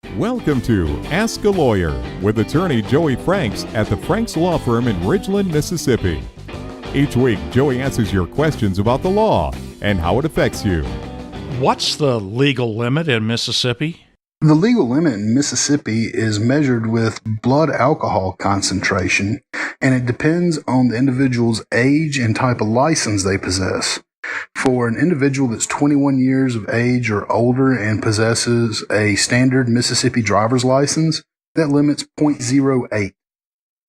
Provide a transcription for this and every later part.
Welcome to Ask a Lawyer with attorney Joey Franks at the Franks Law Firm in Ridgeland, Mississippi. Each week, Joey answers your questions about the law and how it affects you. What's the legal limit in Mississippi? The legal limit in Mississippi is measured with blood alcohol concentration, and it depends on the individual's age and type of license they possess. For an individual that's 21 years of age or older and possesses a standard Mississippi driver's license, that limit's .08.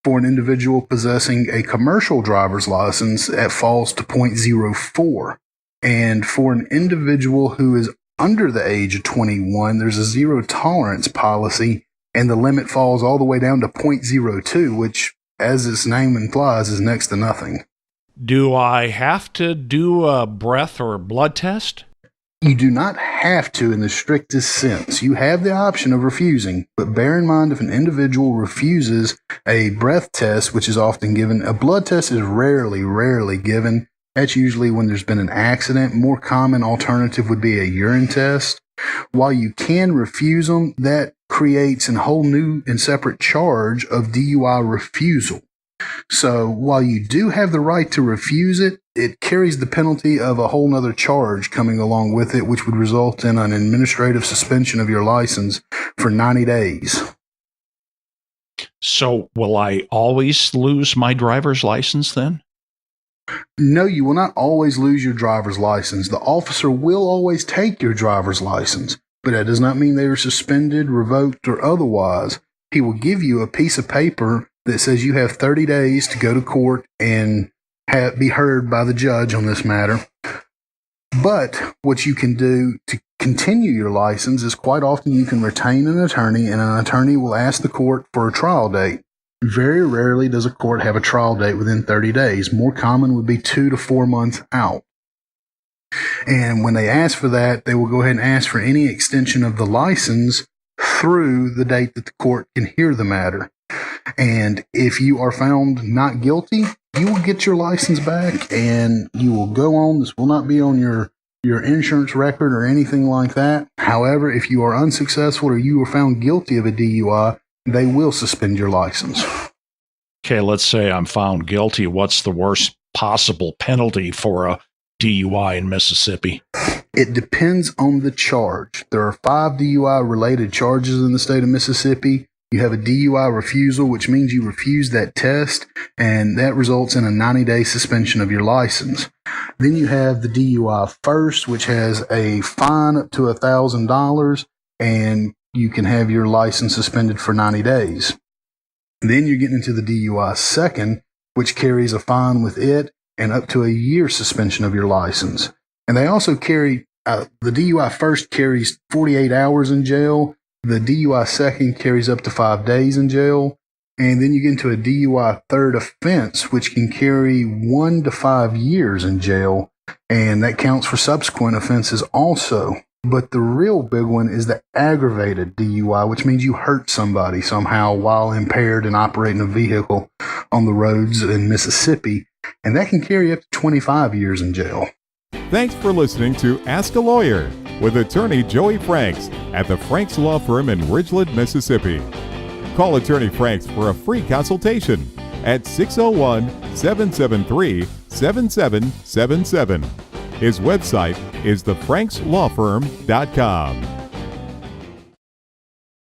For an individual possessing a commercial driver's license, that falls to .04. And for an individual who is under the age of 21, there's a zero tolerance policy, and the limit falls all the way down to .02, which, as its name implies, is next to nothing. Do I have to do a breath or blood test? You do not have to in the strictest sense. You have the option of refusing, but bear in mind if an individual refuses a breath test, which is often given, a blood test is rarely given. That's usually when there's been an accident. More common alternative would be a urine test. While you can refuse them, that creates a whole new and separate charge of DUI refusal. So while you do have the right to refuse it, it carries the penalty of a whole nother charge coming along with it, which would result in an administrative suspension of your license for 90 days. So will I always lose my driver's license then? No, you will not always lose your driver's license. The officer will always take your driver's license, but that does not mean they are suspended, revoked, or otherwise. He will give you a piece of paper that says you have 30 days to go to court and be heard by the judge on this matter. But what you can do to continue your license is quite often you can retain an attorney, and an attorney will ask the court for a trial date. Very rarely does a court have a trial date within 30 days. More common would be 2 to 4 months out. And when they ask for that, they will go ahead and ask for any extension of the license through the date that the court can hear the matter. And if you are found not guilty, you will get your license back and you will go on. This will not be on your insurance record or anything like that. However, if you are unsuccessful or you are found guilty of a DUI, they will suspend your license. Okay, let's say I'm found guilty. What's the worst possible penalty for a DUI in Mississippi? It depends on the charge. There are 5 DUI-related charges in the state of Mississippi. You have a DUI refusal, which means you refuse that test, and that results in a 90-day suspension of your license. Then you have the DUI first, which has a fine up to $1,000, and you can have your license suspended for 90 days. Then you're getting into the DUI second, which carries a fine with it and up to a year suspension of your license. And they also carry, the DUI first carries 48 hours in jail. The DUI second carries up to 5 days in jail. And then you get into a DUI third offense, which can carry 1 to 5 years in jail. And that counts for subsequent offenses also. But the real big one is the aggravated DUI, which means you hurt somebody somehow while impaired and operating a vehicle on the roads in Mississippi. And that can carry up to 25 years in jail. Thanks for listening to Ask a Lawyer with attorney Joey Franks at the Franks Law Firm in Ridgeland, Mississippi. Call attorney Franks for a free consultation at 601-773-7777. His website is thefrankslawfirm.com.